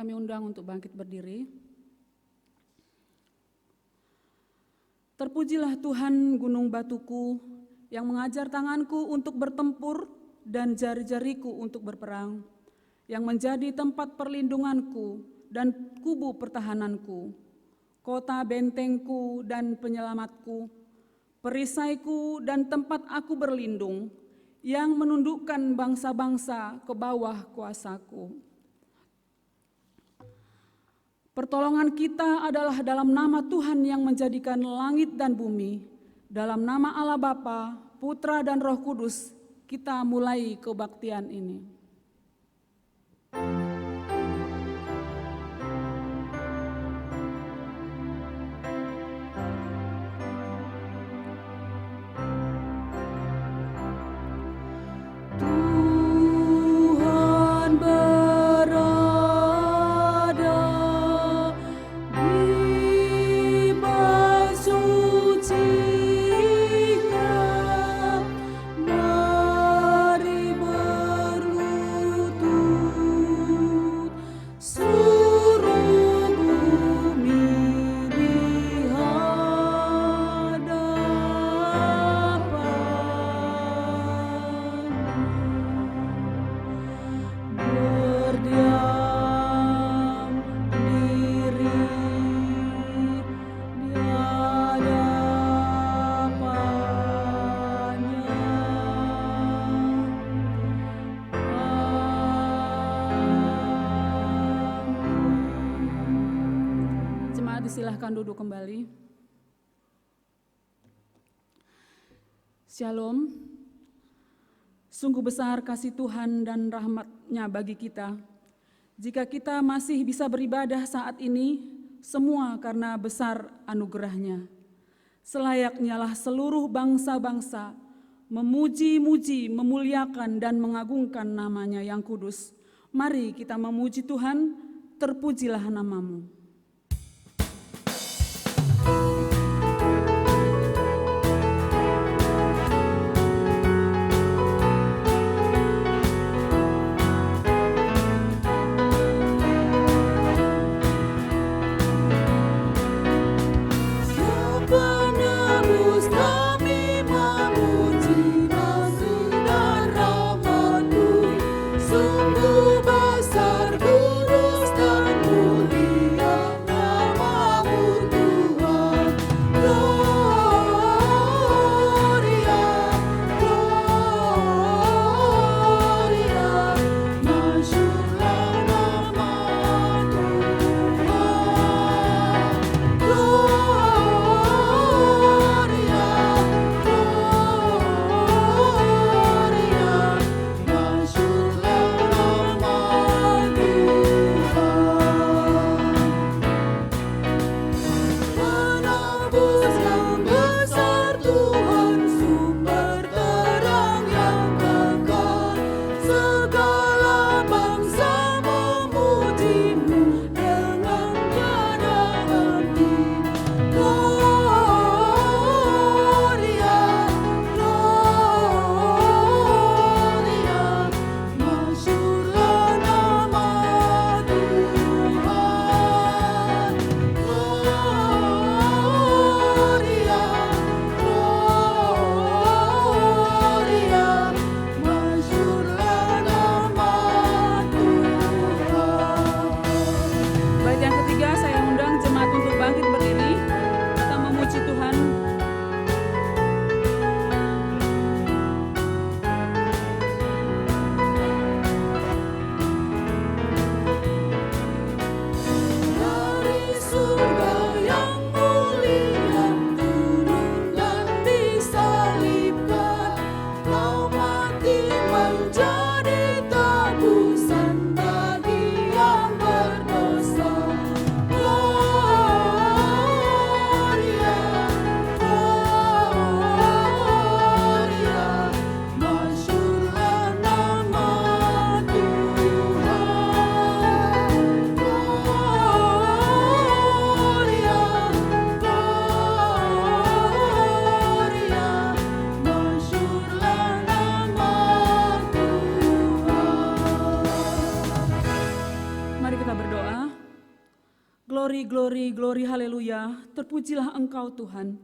kami undang untuk bangkit berdiri. Terpujilah Tuhan gunung batuku yang mengajar tanganku untuk bertempur dan jari-jariku untuk berperang, yang menjadi tempat perlindunganku dan kubu pertahananku, kota bentengku dan penyelamatku, perisaiku dan tempat aku berlindung, yang menundukkan bangsa-bangsa ke bawah kuasaku. Pertolongan kita adalah dalam nama Tuhan yang menjadikan langit dan bumi. Dalam nama Allah Bapa, Putra dan Roh Kudus, kita mulai kebaktian ini. Silahkan duduk kembali. Shalom. Sungguh besar kasih Tuhan dan rahmat-Nya bagi kita. Jika kita masih bisa beribadah saat ini, semua karena besar anugerah-Nya. Selayaknya lah seluruh bangsa-bangsa memuji-muji, memuliakan dan mengagungkan nama-Nya yang kudus. Mari kita memuji Tuhan, terpujilah nama-Mu. Sungguh besar, kudus dan mulia. Glory, glory, glory, haleluya. Terpujilah Engkau Tuhan.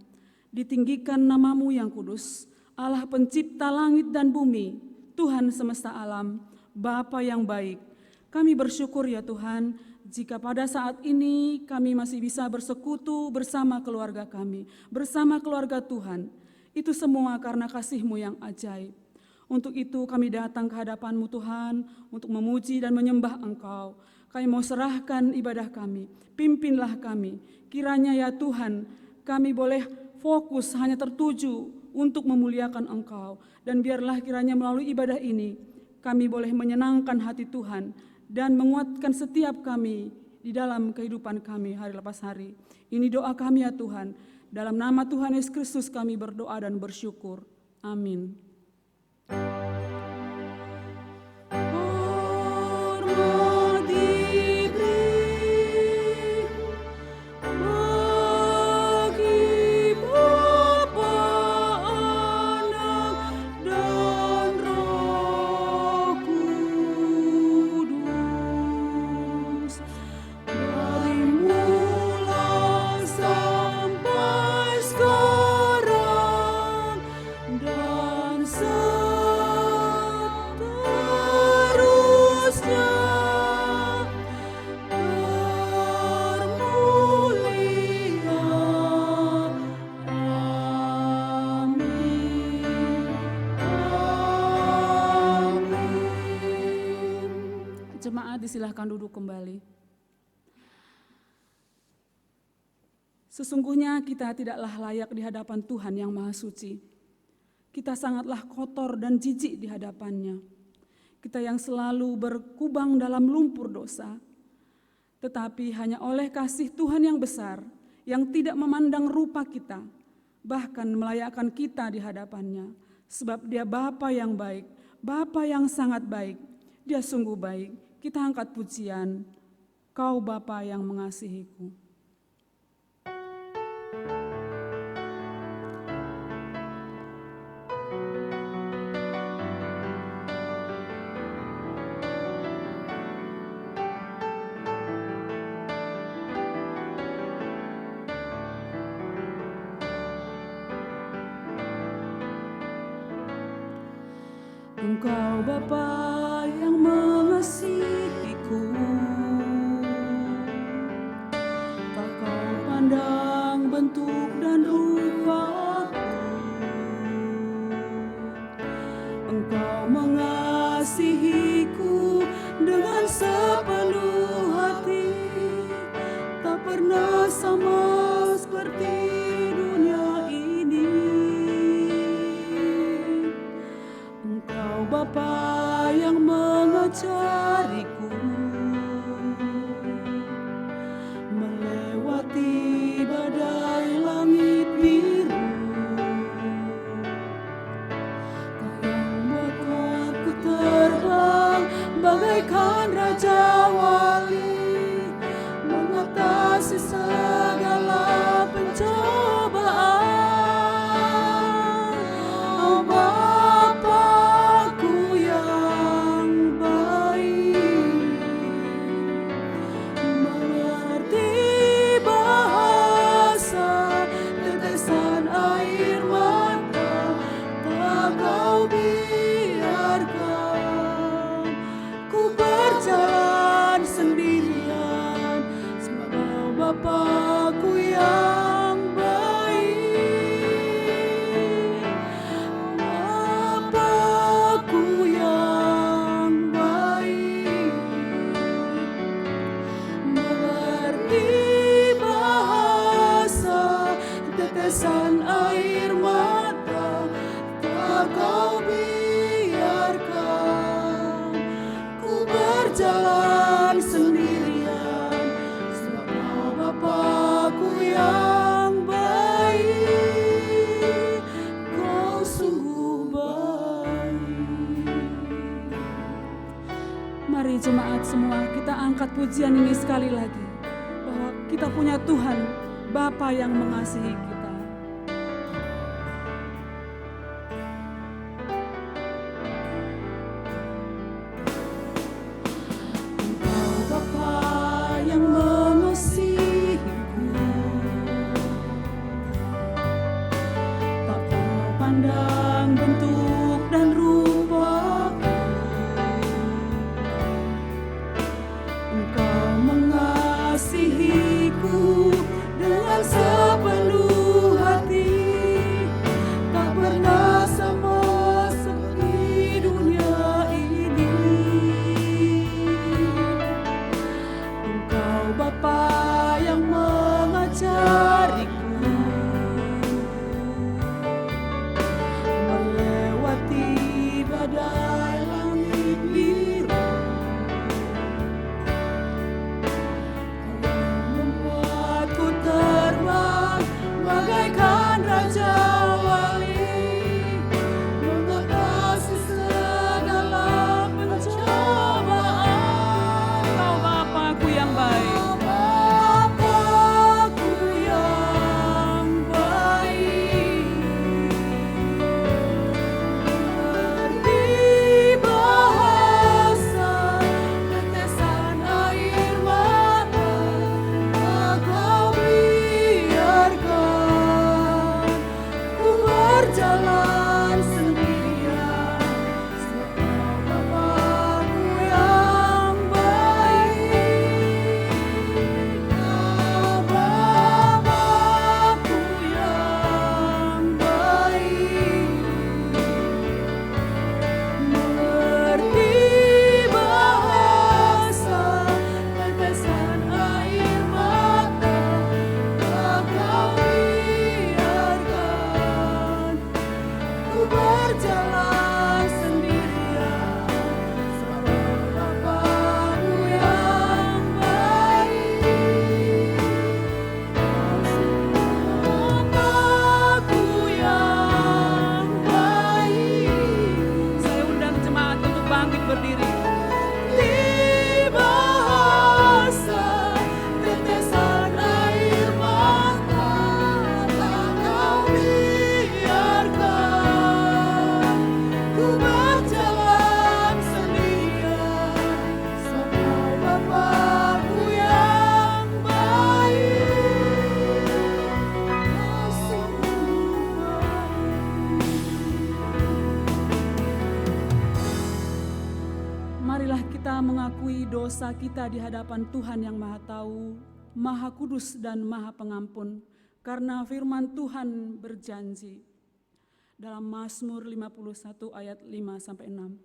Ditinggikan namamu yang kudus, Allah pencipta langit dan bumi, Tuhan semesta alam, Bapa yang baik. Kami bersyukur ya Tuhan, jika pada saat ini kami masih bisa bersekutu bersama keluarga kami, bersama keluarga Tuhan. Itu semua karena kasih-Mu yang ajaib. Untuk itu kami datang ke hadapan-Mu Tuhan, untuk memuji dan menyembah Engkau. Kami mau serahkan ibadah kami, pimpinlah kami. Kiranya ya Tuhan, kami boleh fokus hanya tertuju untuk memuliakan Engkau. Dan biarlah kiranya melalui ibadah ini, kami boleh menyenangkan hati Tuhan dan menguatkan setiap kami di dalam kehidupan kami hari lepas hari. Ini doa kami ya Tuhan. Dalam nama Tuhan Yesus Kristus kami berdoa dan bersyukur. Amin. Silahkan duduk kembali. Sesungguhnya kita tidaklah layak di hadapan Tuhan yang Maha Suci. Kita sangatlah kotor dan jijik di hadapannya. Kita yang selalu berkubang dalam lumpur dosa. Tetapi hanya oleh kasih Tuhan yang besar, yang tidak memandang rupa kita, bahkan melayakkan kita di hadapannya. Sebab Dia Bapa yang baik, Bapa yang sangat baik. Dia sungguh baik. Kita angkat pujian, Kau Bapa yang mengasihiku. Engkau Bapa yang mengasihiku, tak kau pandang bentuk dan rupaku. Engkau mengasihiku dengan sepenuh hati, tak pernah sama seperti dunia ini. Engkau Bapa yang mengajariku melewati badai langit biru. Kau yang membuatku terbang bagaikan raja wali, mengatasi segala pencobaan. Oh Bapa-Ku yang baik, mengerti bahasa tetesan air mata, tak Kau biarkan ku berjalan sendirian. Sebab Kau Bapa-Ku yang baik, Bapa-Ku yang baik, mengerti bahasa tetesan air mata, tak Kau biarkan ku berjalan sendirian. Sebab Kau Bapa-Ku yang baik, Kau sungguh baik. Mari jemaat semua kita angkat pujian ini sekali lagi, bahwa kita punya Tuhan, Bapa yang mengasihi kita. Engkau Bapa yang mengasihi pandang bentuk dan rupa, Engkau mengasihiku dengan sepenuh hati. Tak pernah sama seperti dunia ini. Engkau Bapa yang mengajariku melewati badai langit biru. Kau membuatku terbang bagaikan raja wali, mengatasi segala pencobaan. Kau Bapa-Ku yang baik. Bapa-Ku yang baik. Di bahasa tetesan air mata, Kau biarkan ku berjalan sendirian. Sebab Bapa-Ku yang baik. Bapa-Ku yang baik. Mengerti bahasa tetesan air mata, Kau biarkan ku berjalan sendirian. Sebab Bapa-Ku yang baik. Bapa-Ku yang baik. Saya undang jemaat untuk bangkit berdiri. Di bahasa tetesan air mata, Kau biarkan ku berjalan sendirian. Sebab Bapa-Ku yang baik. Kasih-Mu baik. Marilah kita mengakui dosa kita di hadapan Tuhan yang Maha Tahu, Maha Kudus dan Maha Pengampun, karena firman Tuhan berjanji dalam Mazmur 51 ayat 5-6.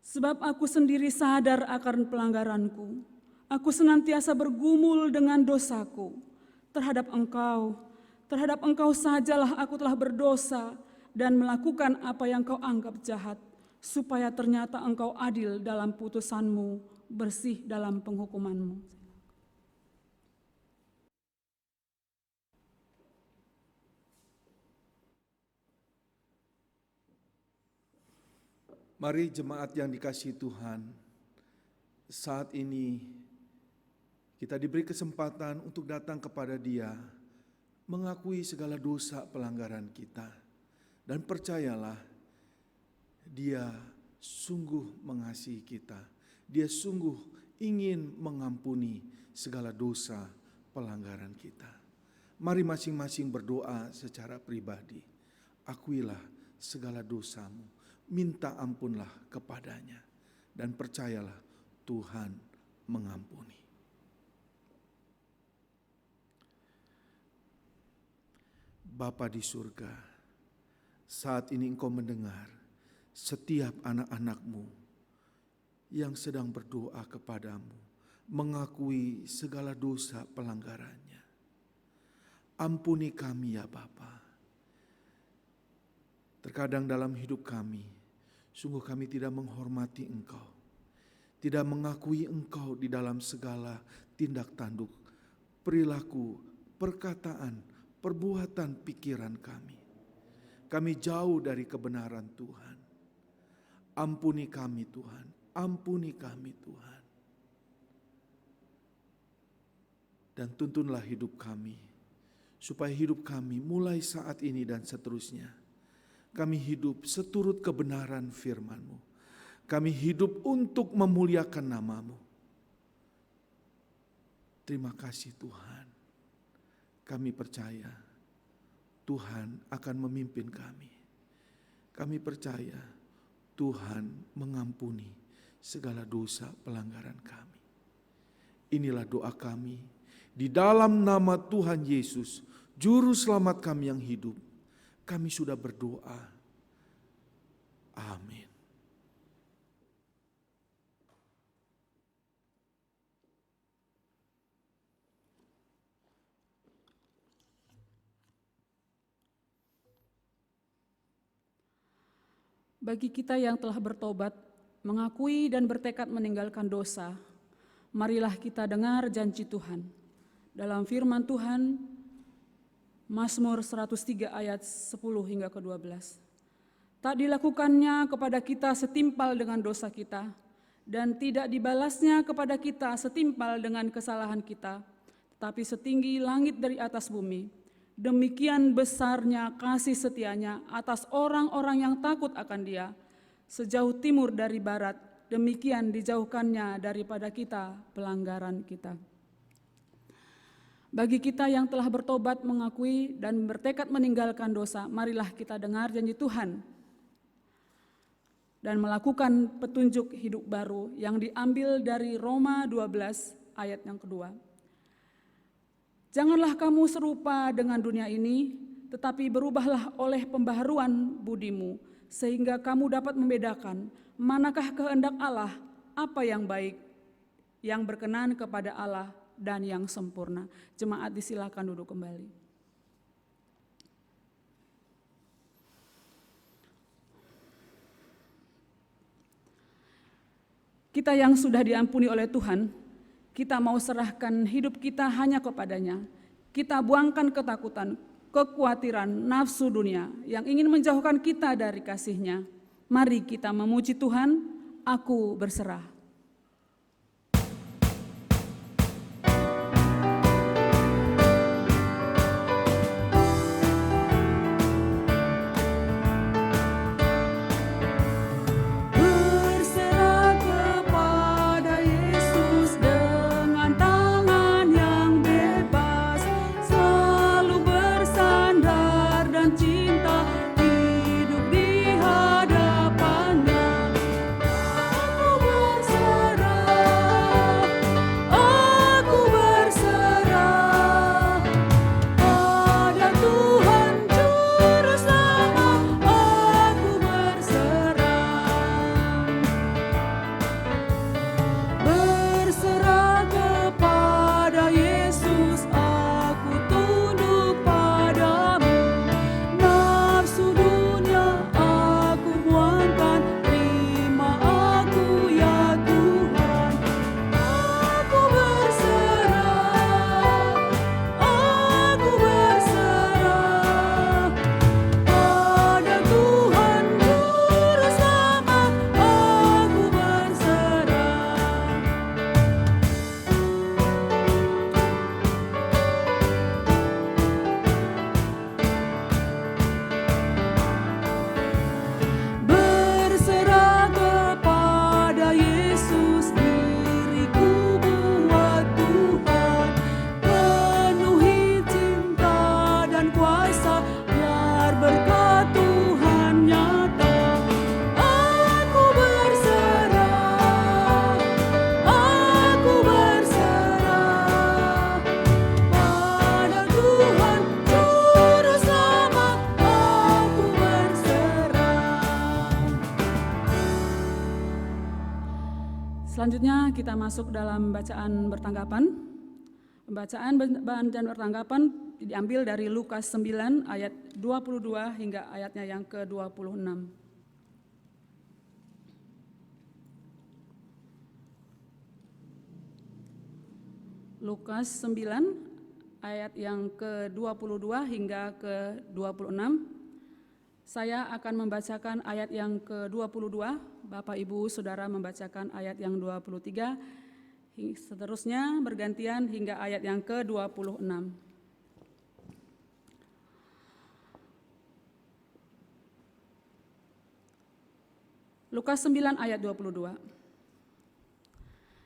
Sebab aku sendiri sadar akan pelanggaranku, aku senantiasa bergumul dengan dosaku. Terhadap Engkau sajalah aku telah berdosa dan melakukan apa yang Kau anggap jahat, supaya ternyata Engkau adil dalam putusan-Mu, bersih dalam penghukuman-Mu. Mari jemaat yang dikasihi Tuhan, saat ini kita diberi kesempatan untuk datang kepada Dia, mengakui segala dosa pelanggaran kita. Dan percayalah, Dia sungguh mengasihi kita. Dia sungguh ingin mengampuni segala dosa pelanggaran kita. Mari masing-masing berdoa secara pribadi. Akuilah segala dosamu, minta ampunlah kepadanya, dan percayalah Tuhan mengampuni. Bapa di surga, saat ini Engkau mendengar setiap anak-anak-Mu yang sedang berdoa kepadamu, mengakui segala dosa pelanggarannya. Ampuni kami ya Bapa. Terkadang dalam hidup kami, sungguh kami tidak menghormati Engkau, tidak mengakui Engkau di dalam segala tindak tanduk, perilaku, perkataan, perbuatan, pikiran kami. Kami jauh dari kebenaran Tuhan. Ampuni kami Tuhan, ampuni kami Tuhan. Dan tuntunlah hidup kami, supaya hidup kami mulai saat ini dan seterusnya, kami hidup seturut kebenaran firman-Mu. Kami hidup untuk memuliakan nama-Mu. Terima kasih Tuhan. Kami percaya Tuhan akan memimpin kami. Kami percaya Tuhan mengampuni segala dosa pelanggaran kami. Inilah doa kami di dalam nama Tuhan Yesus, Juru Selamat kami yang hidup. Kami sudah berdoa. Amin. Bagi kita yang telah bertobat, mengakui dan bertekad meninggalkan dosa, marilah kita dengar janji Tuhan. Dalam firman Tuhan, Mazmur 103 ayat 10 hingga ke-12. Tak dilakukannya kepada kita setimpal dengan dosa kita, dan tidak dibalasnya kepada kita setimpal dengan kesalahan kita, tetapi setinggi langit dari atas bumi. Demikian besarnya kasih setianya atas orang-orang yang takut akan Dia. Sejauh timur dari barat, demikian dijauhkannya daripada kita pelanggaran kita. Bagi kita yang telah bertobat, mengakui dan bertekad meninggalkan dosa, marilah kita dengar janji Tuhan dan melakukan petunjuk hidup baru yang diambil dari Roma 12 ayat yang kedua. Janganlah kamu serupa dengan dunia ini, tetapi berubahlah oleh pembaharuan budimu, sehingga kamu dapat membedakan manakah kehendak Allah, apa yang baik, yang berkenan kepada Allah, dan yang sempurna. Jemaat disilakan duduk kembali. Kita yang sudah diampuni oleh Tuhan, kita mau serahkan hidup kita hanya kepadanya. Kita buangkan ketakutan, kekhawatiran, nafsu dunia yang ingin menjauhkan kita dari kasih-Nya. Mari kita memuji Tuhan, aku berserah. Selanjutnya kita masuk dalam bacaan bertanggapan. Pembacaan dan bertanggapan diambil dari Lukas 9 ayat 22 hingga ayatnya yang ke-26. Lukas 9 ayat yang ke-22 hingga ke-26. Saya akan membacakan ayat yang ke-22, Bapak Ibu Saudara membacakan ayat yang 23, seterusnya bergantian hingga ayat yang ke-26. Lukas 9 ayat 22.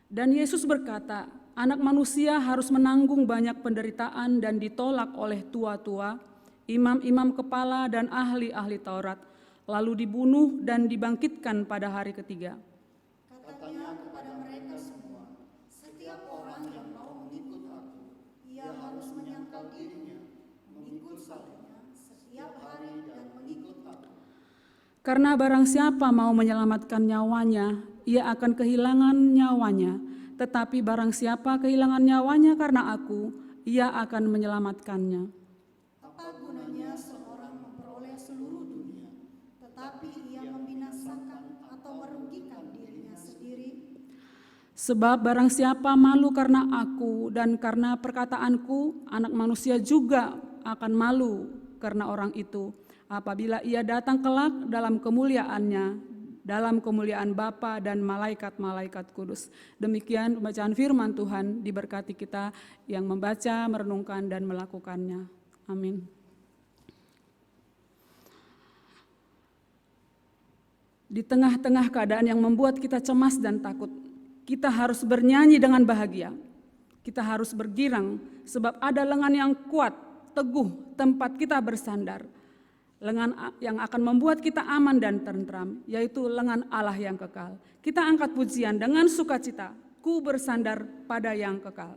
Dan Yesus berkata, Anak manusia harus menanggung banyak penderitaan dan ditolak oleh tua-tua, imam-imam kepala dan ahli-ahli Taurat, lalu dibunuh dan dibangkitkan pada hari ketiga. Katanya kepada mereka semua, setiap orang yang mau mengikut aku, ia harus menyangkal dirinya, memikul salibnya setiap hari dan mengikut aku. Karena barang siapa mau menyelamatkan nyawanya, ia akan kehilangan nyawanya. Tetapi barang siapa kehilangan nyawanya karena aku, ia akan menyelamatkannya. Apa gunanya seorang memperoleh seluruh dunia, tetapi ia membinasakan atau merugikan dirinya sendiri? Sebab barang siapa malu karena aku dan karena perkataanku, Anak Manusia juga akan malu karena orang itu, apabila ia datang kelak dalam kemuliaannya, dalam kemuliaan Bapa dan malaikat-malaikat kudus. Demikian pembacaan firman Tuhan, diberkati kita yang membaca, merenungkan, dan melakukannya. Amin. Di tengah-tengah keadaan yang membuat kita cemas dan takut, kita harus bernyanyi dengan bahagia. Kita harus bergirang, sebab ada lengan yang kuat, teguh tempat kita bersandar. Lengan yang akan membuat kita aman dan tentram, yaitu lengan Allah yang kekal. Kita angkat pujian dengan sukacita, ku bersandar pada yang kekal.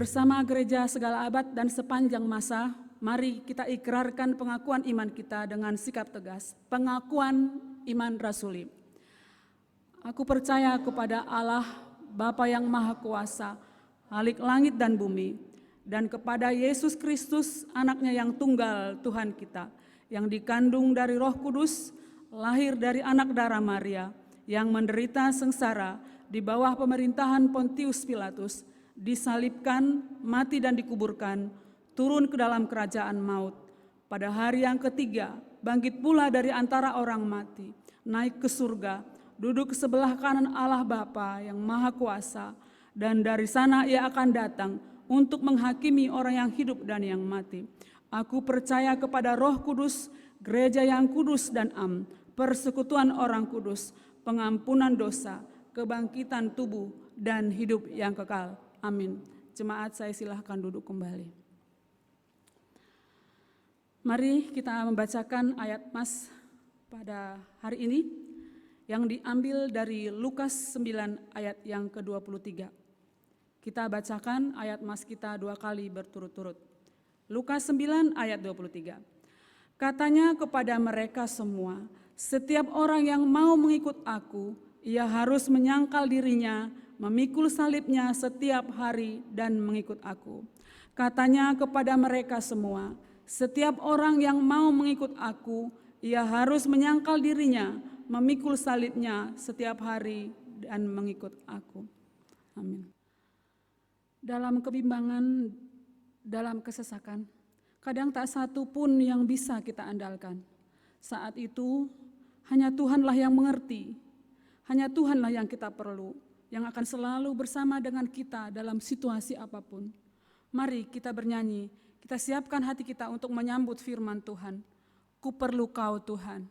Bersama gereja segala abad dan sepanjang masa, mari kita ikrarkan pengakuan iman kita dengan sikap tegas. Pengakuan iman rasuli. Aku percaya kepada Allah, Bapa yang Maha Kuasa, Khalik langit dan bumi, dan kepada Yesus Kristus, anaknya yang tunggal Tuhan kita, yang dikandung dari Roh Kudus, lahir dari anak darah Maria, yang menderita sengsara di bawah pemerintahan Pontius Pilatus, disalibkan, mati dan dikuburkan, turun ke dalam kerajaan maut. Pada hari yang ketiga, bangkit pula dari antara orang mati, naik ke surga, duduk ke sebelah kanan Allah Bapa yang Maha Kuasa, dan dari sana ia akan datang untuk menghakimi orang yang hidup dan yang mati. Aku percaya kepada Roh Kudus, gereja yang kudus dan am, persekutuan orang kudus, pengampunan dosa, kebangkitan tubuh, dan hidup yang kekal. Amin. Jemaat, saya silahkan duduk kembali. Mari kita membacakan ayat Mas pada hari ini yang diambil dari Lukas 9 ayat yang ke-23. Kita bacakan ayat Mas kita 2 kali berturut-turut. Lukas 9 ayat 23. Katanya kepada mereka semua, setiap orang yang mau mengikut aku, ia harus menyangkal dirinya, memikul salibnya setiap hari dan mengikut aku. Katanya kepada mereka semua, Setiap orang yang mau mengikut aku, ia harus menyangkal dirinya, memikul salibnya setiap hari dan mengikut aku. Amin. Dalam kebimbangan, dalam kesesakan, kadang tak satu pun yang bisa kita andalkan. Saat itu, hanya Tuhanlah yang mengerti, hanya Tuhanlah yang kita perlu, yang akan selalu bersama dengan kita dalam situasi apapun. Mari kita bernyanyi, kita siapkan hati kita untuk menyambut firman Tuhan. Ku perlu Kau Tuhan.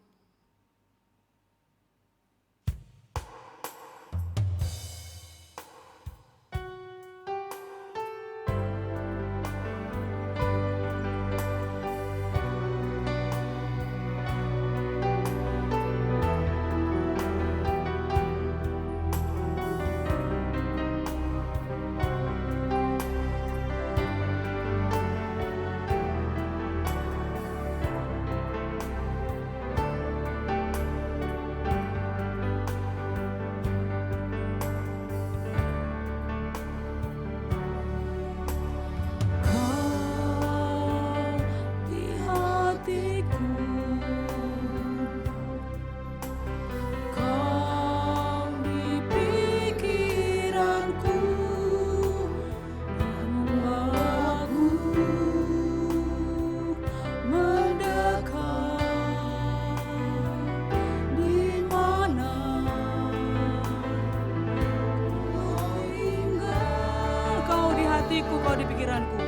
Kau di pikiranku.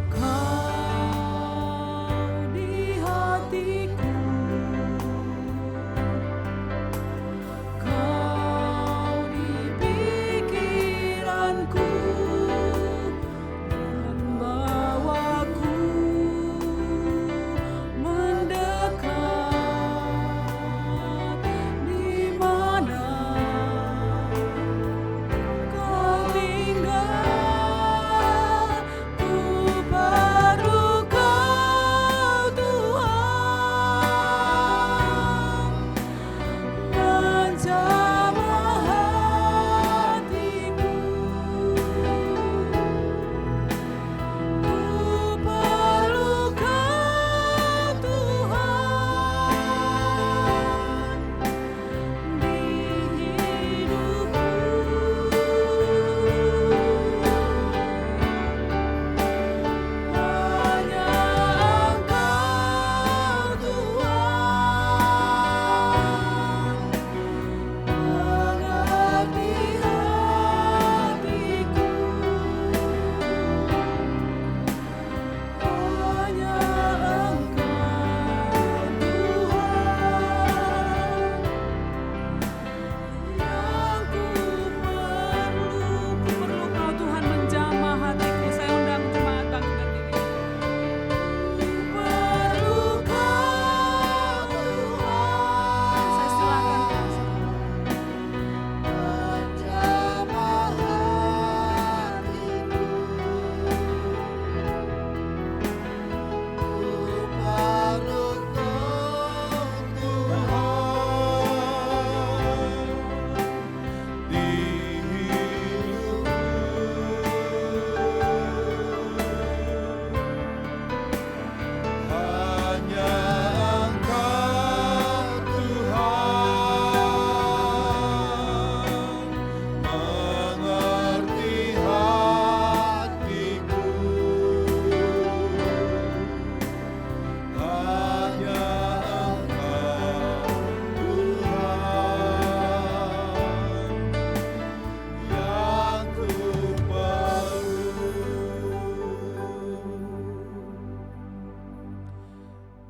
Kau di hatiku. Kau di pikiranku. Membawaku mendekat di mana Kau tinggal.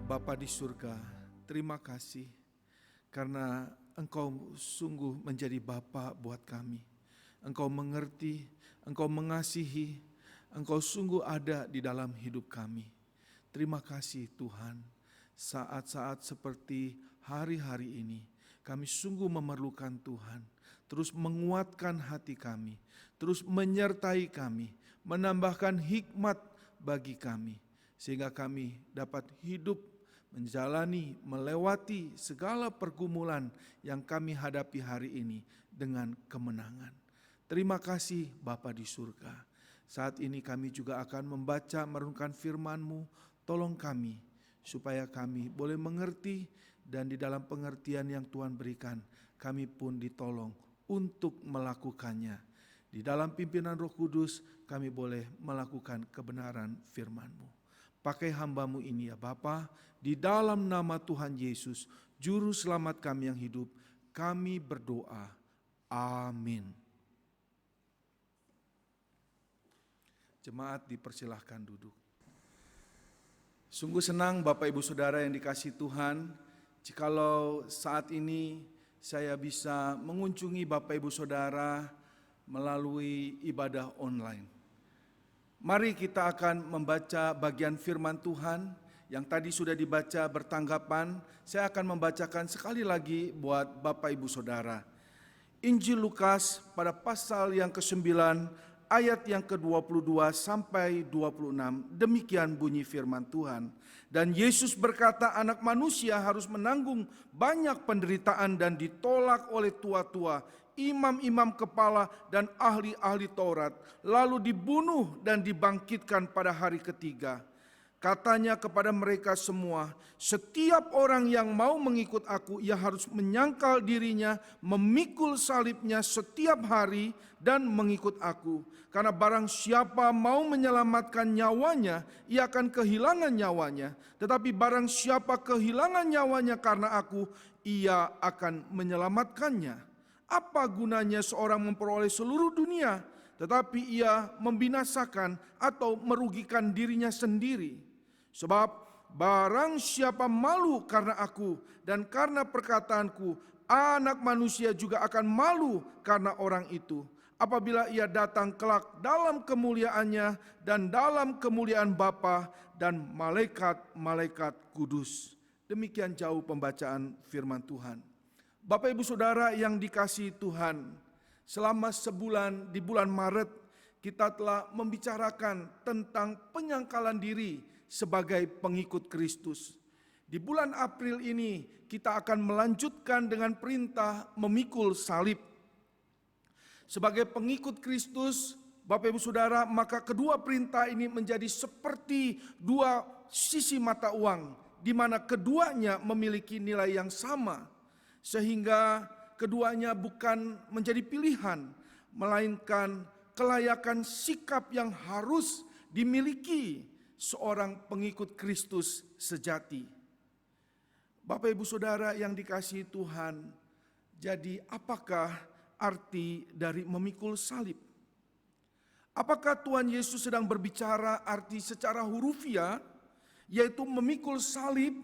Bapa di surga, terima kasih karena Engkau sungguh menjadi Bapa buat kami. Engkau mengerti, Engkau mengasihi, Engkau sungguh ada di dalam hidup kami. Terima kasih Tuhan, saat-saat seperti hari-hari ini, kami sungguh memerlukan Tuhan. Terus menguatkan hati kami, terus menyertai kami, menambahkan hikmat bagi kami, sehingga kami dapat hidup menjalani, melewati segala pergumulan yang kami hadapi hari ini dengan kemenangan. Terima kasih Bapa di surga. Saat ini kami juga akan membaca merenungkan firman-Mu. Tolong kami supaya kami boleh mengerti, dan di dalam pengertian yang Tuhan berikan, kami pun ditolong untuk melakukannya. Di dalam pimpinan Roh Kudus kami boleh melakukan kebenaran firman-Mu. Pakai hamba-Mu ini ya Bapa, di dalam nama Tuhan Yesus, Juru Selamat kami yang hidup, kami berdoa. Amin. Jemaat dipersilahkan duduk. Sungguh senang Bapak Ibu Saudara yang dikasihi Tuhan, jikalau saat ini saya bisa mengunjungi Bapak Ibu Saudara melalui ibadah online. Mari kita akan membaca bagian firman Tuhan yang tadi sudah dibaca bertanggapan. Saya akan membacakan sekali lagi buat Bapak Ibu Saudara. Injil Lukas pada pasal yang ke-9 ayat yang ke-22 sampai 26. Demikian bunyi firman Tuhan. Dan Yesus berkata, anak manusia harus menanggung banyak penderitaan dan ditolak oleh tua-tua, imam-imam kepala dan ahli-ahli Taurat, lalu dibunuh dan dibangkitkan pada hari ketiga. Katanya kepada mereka semua, setiap orang yang mau mengikut aku, ia harus menyangkal dirinya, memikul salibnya setiap hari dan mengikut aku. Karena barang siapa mau menyelamatkan nyawanya, ia akan kehilangan nyawanya. Tetapi barang siapa kehilangan nyawanya karena aku, ia akan menyelamatkannya. Apa gunanya seorang memperoleh seluruh dunia, tetapi ia membinasakan atau merugikan dirinya sendiri? Sebab barang siapa malu karena aku dan karena perkataanku, anak manusia juga akan malu karena orang itu. Apabila ia datang kelak dalam kemuliaannya dan dalam kemuliaan Bapa dan malaikat-malaikat kudus. Demikian jauh pembacaan firman Tuhan. Bapak Ibu Saudara yang dikasihi Tuhan, selama sebulan di bulan Maret kita telah membicarakan tentang penyangkalan diri sebagai pengikut Kristus. Di bulan April ini kita akan melanjutkan dengan perintah memikul salib. Sebagai pengikut Kristus, Bapak Ibu Saudara, maka kedua perintah ini menjadi seperti dua sisi mata uang, di mana keduanya memiliki nilai yang sama, sehingga keduanya bukan menjadi pilihan, melainkan kelayakan sikap yang harus dimiliki seorang pengikut Kristus sejati. Bapak Ibu Saudara yang dikasihi Tuhan, jadi apakah arti dari memikul salib? Apakah Tuhan Yesus sedang berbicara arti secara hurufiah, yaitu memikul salib,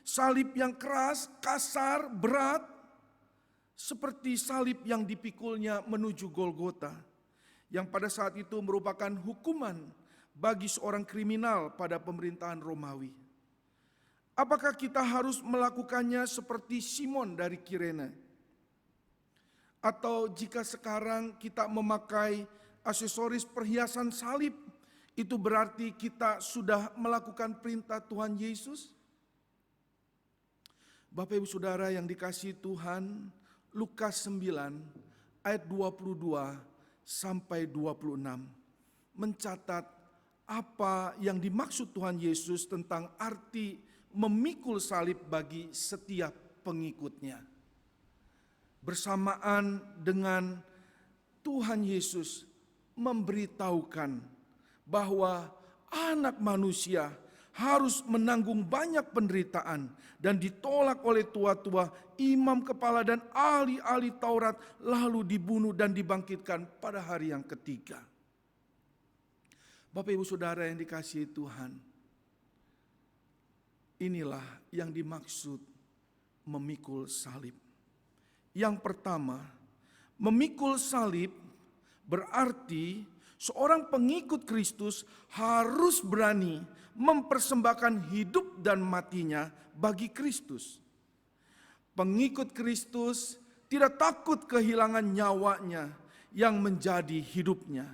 salib yang keras, kasar, berat, seperti salib yang dipikulnya menuju Golgota, yang pada saat itu merupakan hukuman bagi seorang kriminal pada pemerintahan Romawi? Apakah kita harus melakukannya seperti Simon dari Kirene? Atau jika sekarang kita memakai aksesoris perhiasan salib, itu berarti kita sudah melakukan perintah Tuhan Yesus? Bapak Ibu Saudara yang dikasihi Tuhan, Lukas 9 ayat 22 sampai 26 mencatat apa yang dimaksud Tuhan Yesus tentang arti memikul salib bagi setiap pengikutnya. Bersamaan dengan Tuhan Yesus memberitahukan bahwa anak manusia harus menanggung banyak penderitaan dan ditolak oleh tua-tua, imam kepala dan ahli-ahli Taurat, lalu dibunuh dan dibangkitkan pada hari yang ketiga. Bapak Ibu Saudara yang dikasihi Tuhan, inilah yang dimaksud memikul salib. Yang pertama, memikul salib berarti seorang pengikut Kristus harus berani mempersembahkan hidup dan matinya bagi Kristus. Pengikut Kristus tidak takut kehilangan nyawanya yang menjadi hidupnya.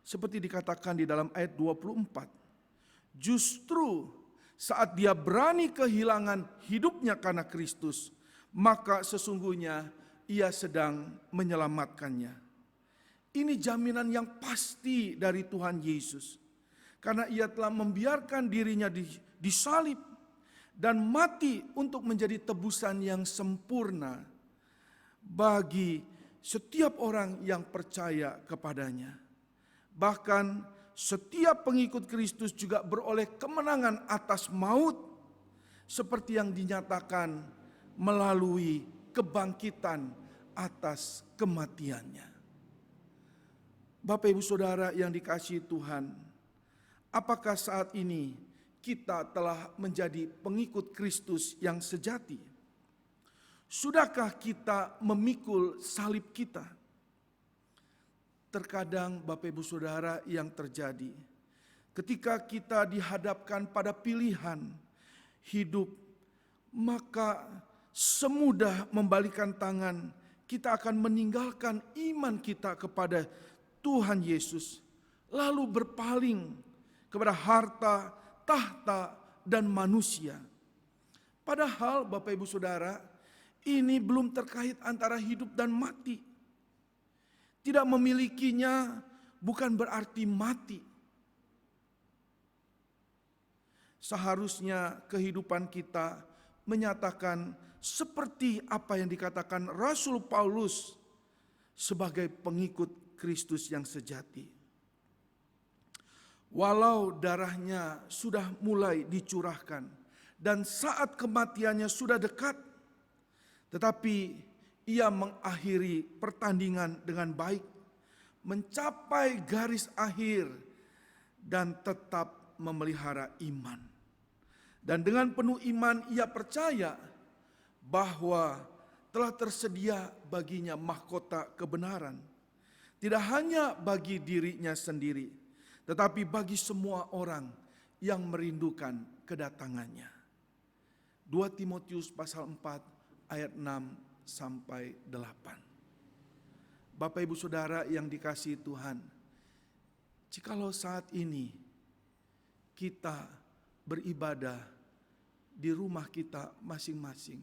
Seperti dikatakan di dalam ayat 24. Justru saat dia berani kehilangan hidupnya karena Kristus, maka sesungguhnya ia sedang menyelamatkannya. Ini jaminan yang pasti dari Tuhan Yesus. Karena ia telah membiarkan dirinya disalib dan mati untuk menjadi tebusan yang sempurna bagi setiap orang yang percaya kepadanya. Bahkan setiap pengikut Kristus juga beroleh kemenangan atas maut seperti yang dinyatakan melalui kebangkitan atas kematiannya. Bapak Ibu Saudara yang dikasihi Tuhan, apakah saat ini kita telah menjadi pengikut Kristus yang sejati? Sudahkah kita memikul salib kita? Terkadang Bapak Ibu Saudara yang terjadi ketika kita dihadapkan pada pilihan hidup, maka semudah membalikan tangan kita akan meninggalkan iman kita kepada Tuhan Yesus, lalu berpaling kepada harta, tahta, dan manusia. Padahal Bapak Ibu Saudara, ini belum terkait antara hidup dan mati. Tidak memilikinya bukan berarti mati. Seharusnya kehidupan kita menyatakan seperti apa yang dikatakan Rasul Paulus sebagai pengikut Kristus yang sejati. Walau darahnya sudah mulai dicurahkan dan saat kematiannya sudah dekat, tetapi ia mengakhiri pertandingan dengan baik, mencapai garis akhir dan tetap memelihara iman. Dan dengan penuh iman ia percaya bahwa telah tersedia baginya mahkota kebenaran. Tidak hanya bagi dirinya sendiri, tetapi bagi semua orang yang merindukan kedatangannya. 2 Timotius pasal 4 ayat 6 sampai 8. Bapak Ibu Saudara yang dikasihi Tuhan, jikalau saat ini kita beribadah di rumah kita masing-masing,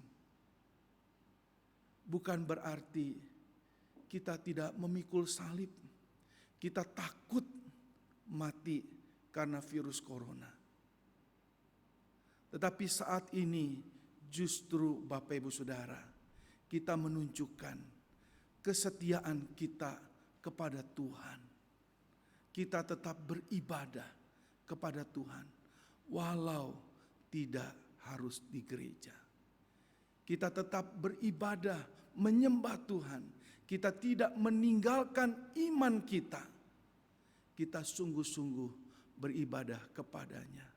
bukan berarti kita tidak memikul salib, kita takut mati karena virus corona. Tetapi saat ini justru Bapak Ibu Saudara, kita menunjukkan kesetiaan kita kepada Tuhan. Kita tetap beribadah kepada Tuhan, walau tidak harus di gereja. Kita tetap beribadah, menyembah Tuhan. Kita tidak meninggalkan iman kita. Kita sungguh-sungguh beribadah kepadanya,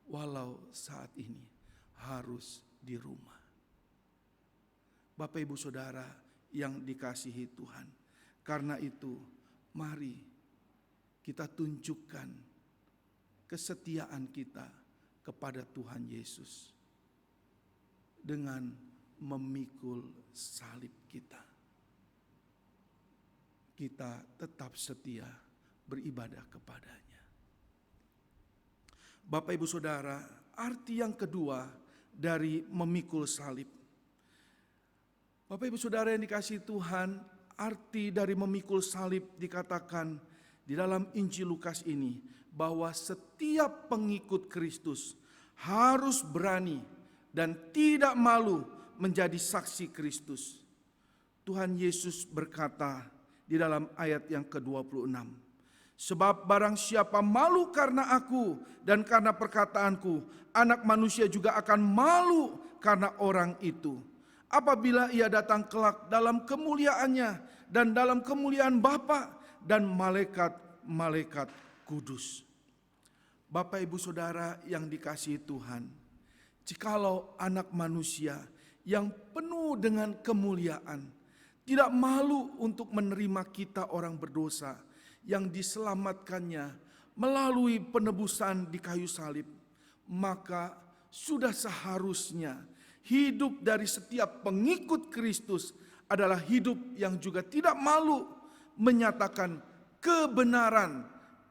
walau saat ini harus di rumah. Bapak Ibu Saudara yang dikasihi Tuhan, karena itu mari kita tunjukkan kesetiaan kita kepada Tuhan Yesus dengan memikul salib kita. Kita tetap setia beribadah kepadanya. Bapak Ibu Saudara, arti yang kedua dari memikul salib. Bapak Ibu Saudara yang dikasihi Tuhan, arti dari memikul salib dikatakan di dalam Injil Lukas ini bahwa setiap pengikut Kristus harus berani dan tidak malu menjadi saksi Kristus. Tuhan Yesus berkata di dalam ayat yang ke-26, sebab barang siapa malu karena aku dan karena perkataanku, anak manusia juga akan malu karena orang itu. Apabila ia datang kelak dalam kemuliaannya dan dalam kemuliaan Bapa dan malaikat-malaikat kudus. Bapak Ibu Saudara yang dikasihi Tuhan, jikalau anak manusia yang penuh dengan kemuliaan tidak malu untuk menerima kita orang berdosa yang diselamatkannya melalui penebusan di kayu salib, maka sudah seharusnya hidup dari setiap pengikut Kristus adalah hidup yang juga tidak malu menyatakan kebenaran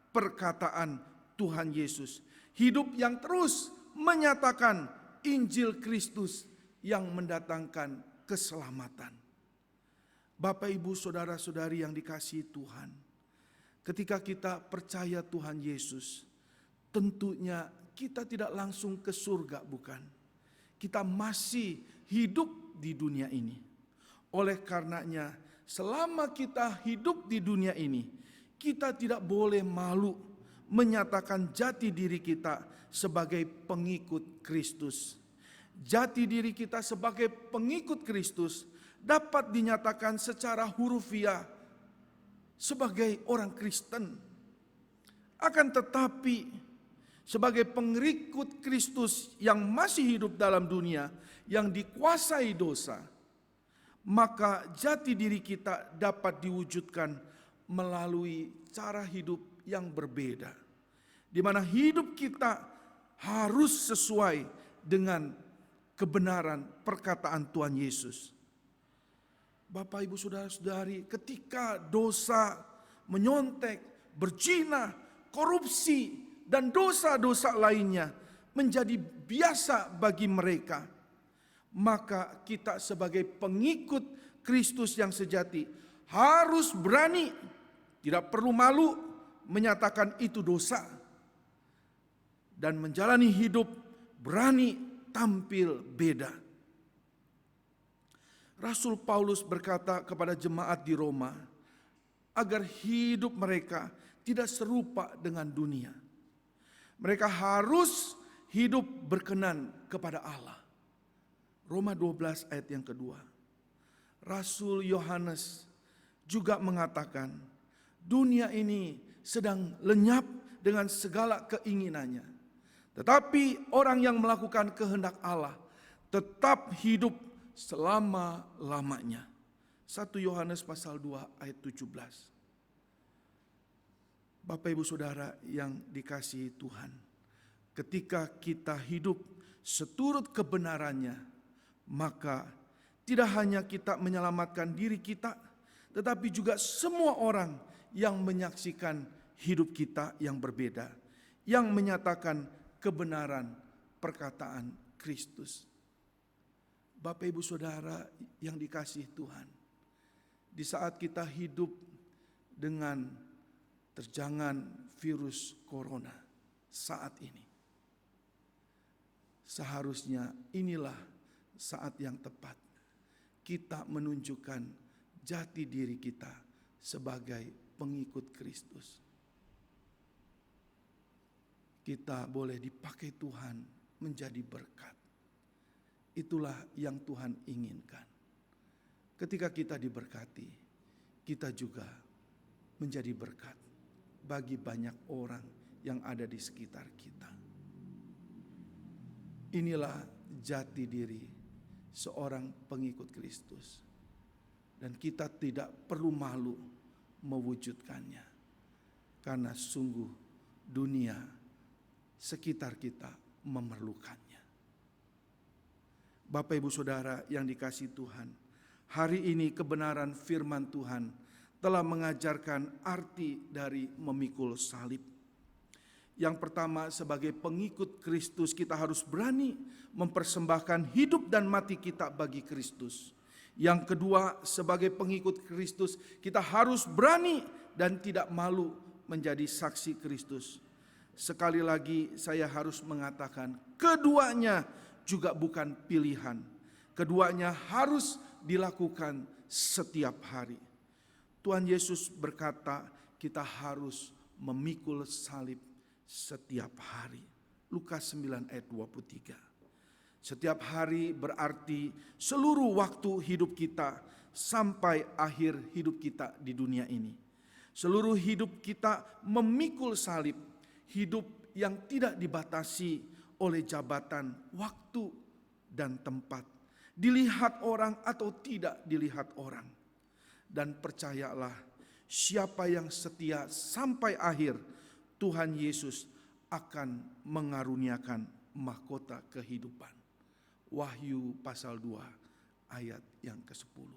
perkataan Tuhan Yesus. Hidup yang terus menyatakan Injil Kristus yang mendatangkan keselamatan. Bapak Ibu Saudara-saudari yang dikasihi Tuhan, ketika kita percaya Tuhan Yesus, tentunya kita tidak langsung ke surga, bukan. Kita masih hidup di dunia ini. Oleh karenanya, selama kita hidup di dunia ini, kita tidak boleh malu menyatakan jati diri kita sebagai pengikut Kristus. Jati diri kita sebagai pengikut Kristus dapat dinyatakan secara hurufiah sebagai orang Kristen. Akan tetapi, sebagai pengikut Kristus yang masih hidup dalam dunia, yang dikuasai dosa, maka jati diri kita dapat diwujudkan melalui cara hidup yang berbeda, di mana hidup kita harus sesuai dengan kebenaran perkataan Tuhan Yesus. Bapak, Ibu, saudara-saudari, ketika dosa menyontek, berzina, korupsi, dan dosa-dosa lainnya menjadi biasa bagi mereka, maka kita sebagai pengikut Kristus yang sejati harus berani, tidak perlu malu menyatakan itu dosa, dan menjalani hidup berani tampil beda. Rasul Paulus berkata kepada jemaat di Roma agar hidup mereka tidak serupa dengan dunia. Mereka harus hidup berkenan kepada Allah. Roma 12 ayat yang kedua. Rasul Yohanes juga mengatakan, dunia ini sedang lenyap dengan segala keinginannya. Tetapi orang yang melakukan kehendak Allah tetap hidup selama-lamanya. 1 Yohanes pasal 2 ayat 17. Bapak, Ibu, Saudara yang dikasihi Tuhan, ketika kita hidup seturut kebenarannya, maka tidak hanya kita menyelamatkan diri kita, tetapi juga semua orang yang menyaksikan hidup kita yang berbeda, yang menyatakan kebenaran perkataan Kristus. Bapak, Ibu, Saudara yang dikasihi Tuhan, di saat kita hidup dengan terjangan virus corona saat ini, seharusnya inilah saat yang tepat kita menunjukkan jati diri kita sebagai pengikut Kristus. Kita boleh dipakai Tuhan menjadi berkat. Itulah yang Tuhan inginkan. Ketika kita diberkati, kita juga menjadi berkat bagi banyak orang yang ada di sekitar kita. Inilah jati diri seorang pengikut Kristus. Dan kita tidak perlu malu mewujudkannya. Karena sungguh dunia sekitar kita memerlukannya. Bapak, Ibu, Saudara yang dikasihi Tuhan, hari ini kebenaran firman Tuhan telah mengajarkan arti dari memikul salib. Yang pertama, sebagai pengikut Kristus kita harus berani mempersembahkan hidup dan mati kita bagi Kristus. Yang kedua, sebagai pengikut Kristus kita harus berani dan tidak malu menjadi saksi Kristus. Sekali lagi saya harus mengatakan, keduanya juga bukan pilihan. Keduanya harus dilakukan setiap hari. Tuhan Yesus berkata kita harus memikul salib setiap hari. Lukas 9 ayat 23. Setiap hari berarti seluruh waktu hidup kita sampai akhir hidup kita di dunia ini. Seluruh hidup kita memikul salib, hidup yang tidak dibatasi oleh jabatan, waktu, dan tempat. Dilihat orang atau tidak dilihat orang. Dan percayalah, siapa yang setia sampai akhir, Tuhan Yesus akan mengaruniakan mahkota kehidupan. Wahyu pasal 2 ayat yang ke-10.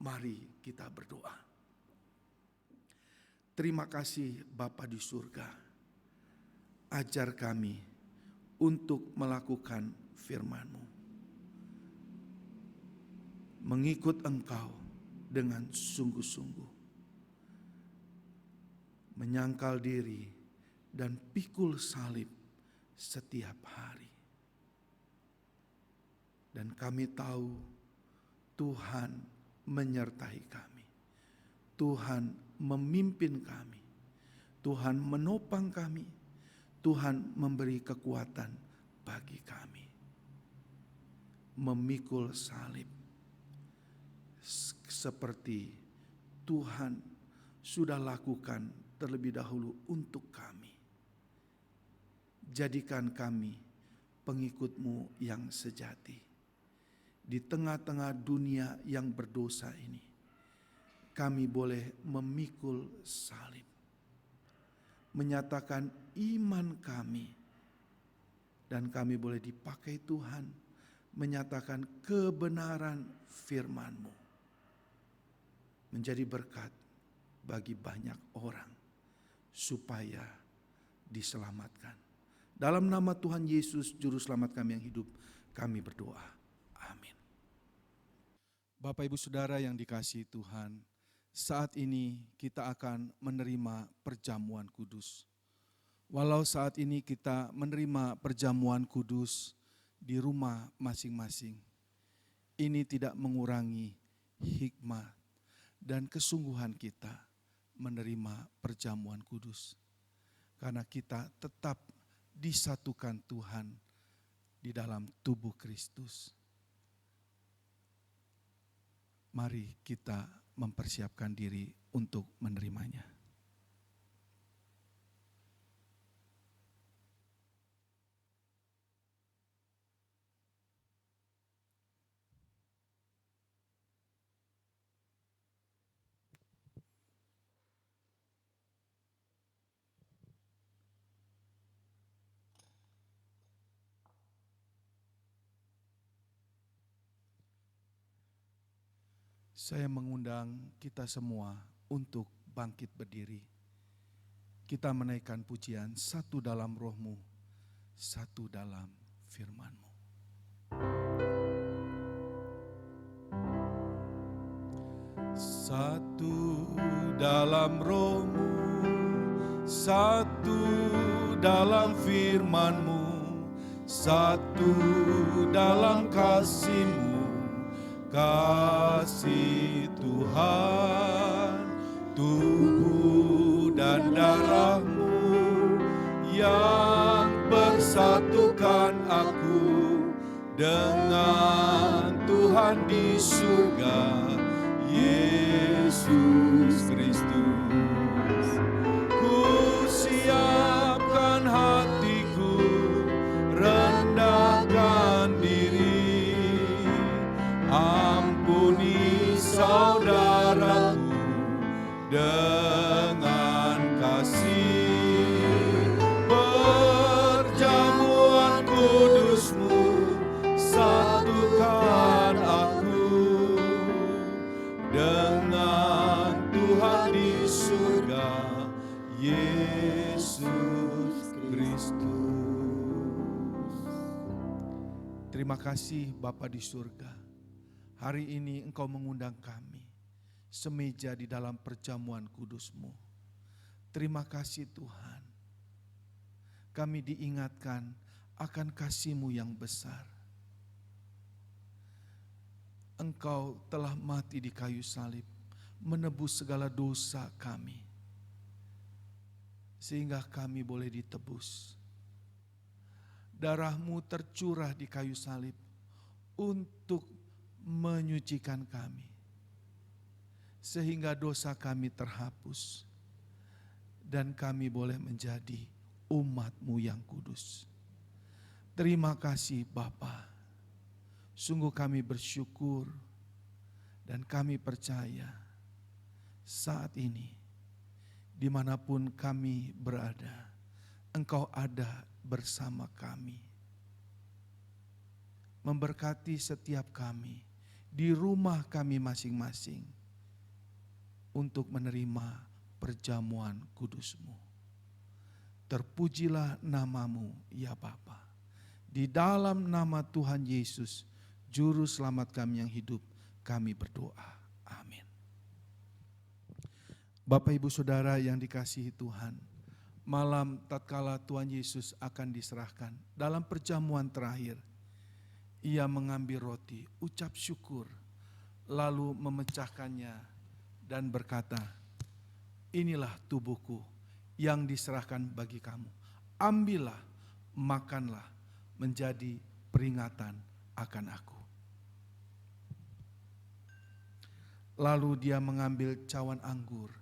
Mari kita berdoa. Terima kasih Bapa di surga. Ajar kami untuk melakukan firman-Mu. Mengikut Engkau dengan sungguh-sungguh. Menyangkal diri dan pikul salib setiap hari. Dan kami tahu Tuhan menyertai kami. Tuhan memimpin kami. Tuhan menopang kami. Tuhan memberi kekuatan bagi kami. Memikul salib seperti Tuhan sudah lakukan terlebih dahulu untuk kami. Jadikan kami pengikut-Mu yang sejati. Di tengah-tengah dunia yang berdosa ini, kami boleh memikul salib. Menyatakan iman kami. Dan kami boleh dipakai Tuhan menyatakan kebenaran firman-Mu. Menjadi berkat bagi banyak orang supaya diselamatkan. Dalam nama Tuhan Yesus, Juru Selamat kami yang hidup, kami berdoa. Amin. Bapak Ibu Saudara yang dikasihi Tuhan, saat ini kita akan menerima perjamuan kudus. Walau saat ini kita menerima perjamuan kudus di rumah masing-masing, ini tidak mengurangi hikmat dan kesungguhan kita menerima perjamuan kudus. Karena kita tetap disatukan Tuhan di dalam tubuh Kristus. Mari kita mempersiapkan diri untuk menerimanya. Saya mengundang kita semua untuk bangkit berdiri. Kita menaikkan pujian, satu dalam roh-Mu, satu dalam firman-Mu. Satu dalam roh-Mu, satu dalam firman-Mu, satu dalam kasih-Mu. Kasih Tuhan, tubuh dan darah-Mu yang bersatukan aku dengan Tuhan di surga, Yesus Kristus. Ku siapkan hatiku, rendahkan diri, ampuni saudaraku dengan kasih. Perjamuan kudus-Mu satukan aku dengan Tuhan di surga, Yesus Kristus. Terima kasih Bapa di surga. Hari ini Engkau mengundang kami semeja di dalam perjamuan kudus-Mu. Terima kasih Tuhan. Kami diingatkan akan kasih-Mu yang besar. Engkau telah mati di kayu salib, menebus segala dosa kami, sehingga kami boleh ditebus. Darah-Mu tercurah di kayu salib untuk menyucikan kami, sehingga dosa kami terhapus, dan kami boleh menjadi umat-Mu yang kudus. Terima kasih Bapa. Sungguh kami bersyukur dan kami percaya saat ini dimanapun kami berada, Engkau ada bersama kami. Memberkati setiap kami di rumah kami masing-masing untuk menerima perjamuan kudus-Mu. Terpujilah nama-Mu ya Bapa. Di dalam nama Tuhan Yesus, Juru Selamat kami yang hidup, kami berdoa. Amin. Bapak Ibu Saudara yang dikasihi Tuhan, malam tatkala Tuhan Yesus akan diserahkan, dalam perjamuan terakhir, ia mengambil roti, ucap syukur, lalu memecahkannya dan berkata, inilah tubuhku yang diserahkan bagi kamu. Ambillah, makanlah, menjadi peringatan akan aku. Lalu dia mengambil cawan anggur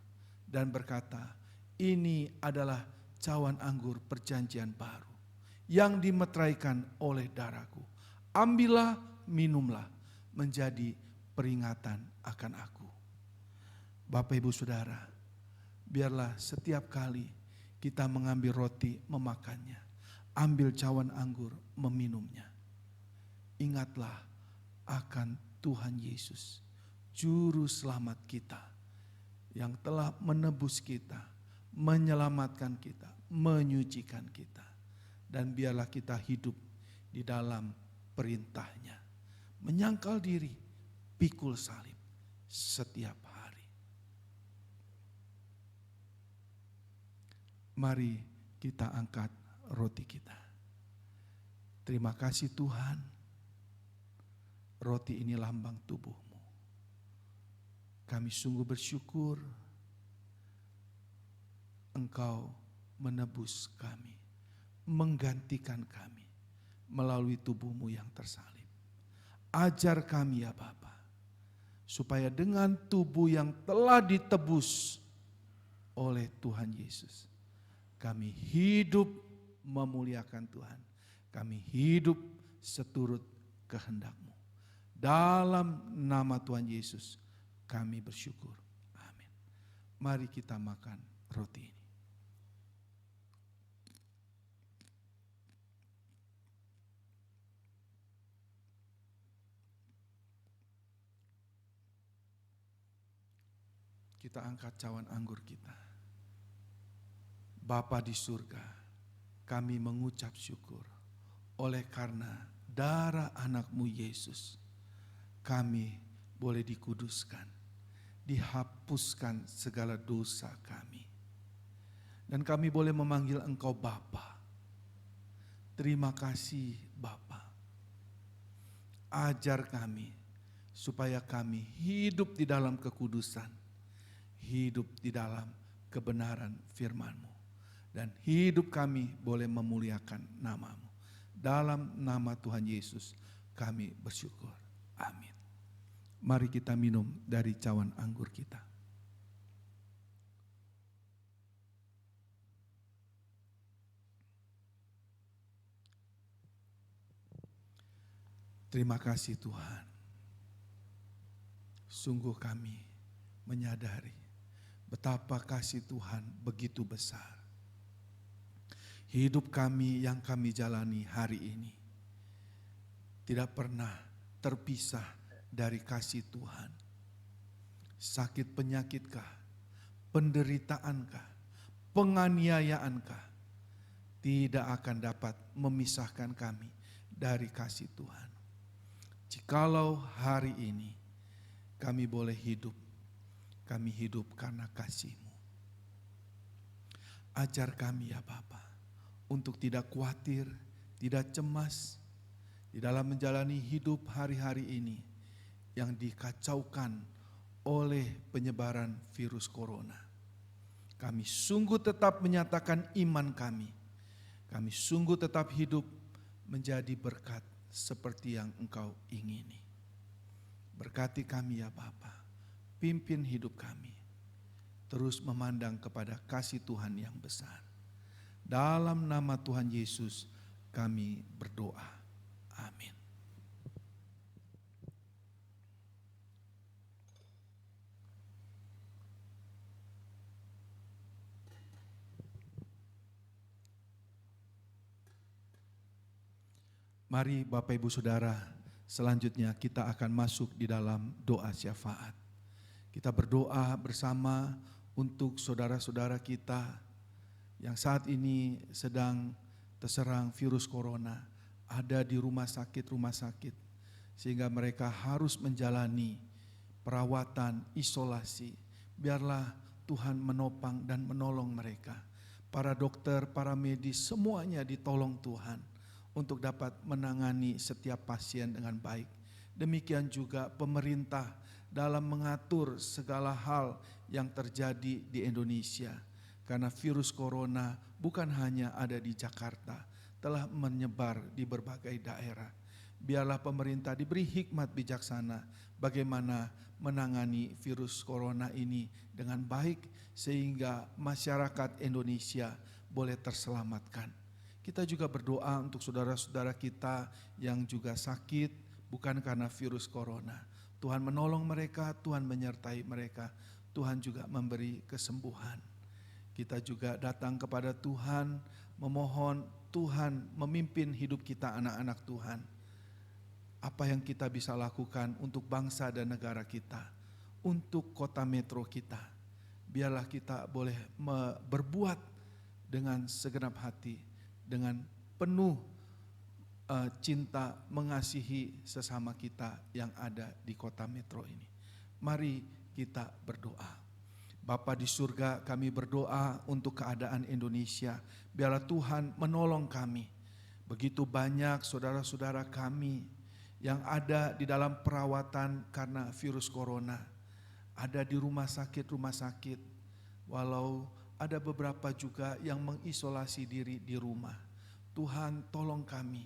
dan berkata, ini adalah cawan anggur perjanjian baru yang dimeteraikan oleh darahku. Ambillah, minumlah, menjadi peringatan akan aku. Bapak Ibu Saudara, biarlah setiap kali kita mengambil roti memakannya, ambil cawan anggur meminumnya, ingatlah akan Tuhan Yesus, Juru Selamat kita, yang telah menebus kita, menyelamatkan kita, menyucikan kita. Dan biarlah kita hidup di dalam perintahnya, menyangkal diri, pikul salib setiap hari. Mari kita angkat roti kita. Terima kasih Tuhan, roti ini lambang tubuh-Mu. Kami sungguh bersyukur Engkau menebus kami, menggantikan kami melalui tubuh-Mu yang tersalib. Ajar kami ya Bapa, supaya dengan tubuh yang telah ditebus oleh Tuhan Yesus, kami hidup memuliakan Tuhan. Kami hidup seturut kehendak-Mu. Dalam nama Tuhan Yesus kami bersyukur. Amin. Mari kita makan roti ini. Kita angkat cawan anggur kita. Bapa di surga, kami mengucap syukur oleh karena darah anak-Mu Yesus, kami boleh dikuduskan, dihapuskan segala dosa kami. Dan kami boleh memanggil Engkau Bapa. Terima kasih Bapa. Ajar kami supaya kami hidup di dalam kekudusan, hidup di dalam kebenaran firman-Mu. Dan hidup kami boleh memuliakan nama-Mu. Dalam nama Tuhan Yesus kami bersyukur. Amin. Mari kita minum dari cawan anggur kita. Terima kasih Tuhan. Sungguh kami menyadari betapa kasih Tuhan begitu besar. Hidup kami yang kami jalani hari ini tidak pernah terpisah dari kasih Tuhan. Sakit penyakitkah, penderitaankah, penganiayaankah, tidak akan dapat memisahkan kami dari kasih Tuhan. Jikalau hari ini kami boleh hidup, kami hidup karena kasih-Mu. Ajar kami ya Bapa, untuk tidak khawatir, tidak cemas di dalam menjalani hidup hari-hari ini yang dikacaukan oleh penyebaran virus corona. Kami sungguh tetap menyatakan iman kami. Kami sungguh tetap hidup menjadi berkat seperti yang Engkau ingini. Berkati kami ya Bapa, pimpin hidup kami, terus memandang kepada kasih Tuhan yang besar. Dalam nama Tuhan Yesus kami berdoa. Amin. Mari Bapak Ibu Saudara, selanjutnya kita akan masuk di dalam doa syafaat. Kita berdoa bersama untuk saudara-saudara kita yang saat ini sedang terserang virus corona, ada di rumah sakit, sehingga mereka harus menjalani perawatan, isolasi. Biarlah Tuhan menopang dan menolong mereka. para dokter, para medis, semuanya ditolong Tuhan untuk dapat menangani setiap pasien dengan baik. Demikian juga pemerintah dalam mengatur segala hal yang terjadi di Indonesia. Karena virus corona bukan hanya ada di Jakarta, telah menyebar di berbagai daerah. Biarlah pemerintah diberi hikmat bijaksana bagaimana menangani virus corona ini dengan baik sehingga masyarakat Indonesia boleh terselamatkan. Kita juga berdoa untuk saudara-saudara kita yang juga sakit bukan karena virus corona. Tuhan menolong mereka, Tuhan menyertai mereka, Tuhan juga memberi kesembuhan. Kita juga datang kepada Tuhan memohon Tuhan memimpin hidup kita anak-anak Tuhan. Apa yang kita bisa lakukan untuk bangsa dan negara kita, untuk kota metro kita. Biarlah kita boleh berbuat dengan segenap hati, dengan penuh cinta mengasihi sesama kita yang ada di kota metro ini. Mari kita berdoa. Bapa di surga, kami berdoa untuk keadaan Indonesia. Biarlah Tuhan menolong kami. Begitu banyak saudara-saudara kami yang ada di dalam perawatan karena virus corona. Ada di rumah sakit, walau ada beberapa juga yang mengisolasi diri di rumah. Tuhan tolong kami.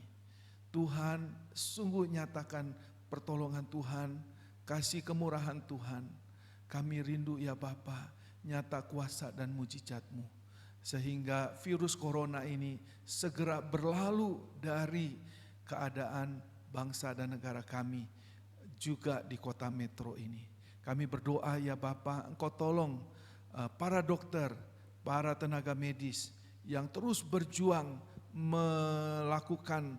Tuhan sungguh nyatakan pertolongan Tuhan, kasih kemurahan Tuhan. Kami rindu ya Bapa, nyata kuasa dan mujizat-Mu. Sehingga virus corona ini segera berlalu dari keadaan bangsa dan negara kami juga di kota metro ini. Kami berdoa ya Bapa, Engkau tolong para dokter, para tenaga medis yang terus berjuang melakukan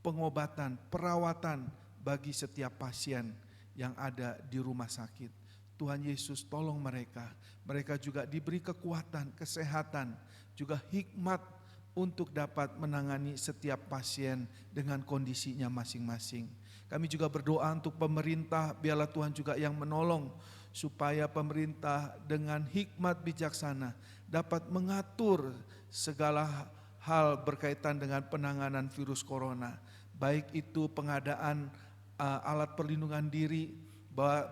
pengobatan, perawatan bagi setiap pasien yang ada di rumah sakit. Tuhan Yesus tolong mereka. Mereka juga diberi kekuatan, kesehatan, juga hikmat untuk dapat menangani setiap pasien dengan kondisinya masing-masing. Kami juga berdoa untuk pemerintah, biarlah Tuhan juga yang menolong supaya pemerintah dengan hikmat bijaksana dapat mengatur segala hal berkaitan dengan penanganan virus corona. Baik itu pengadaan alat perlindungan diri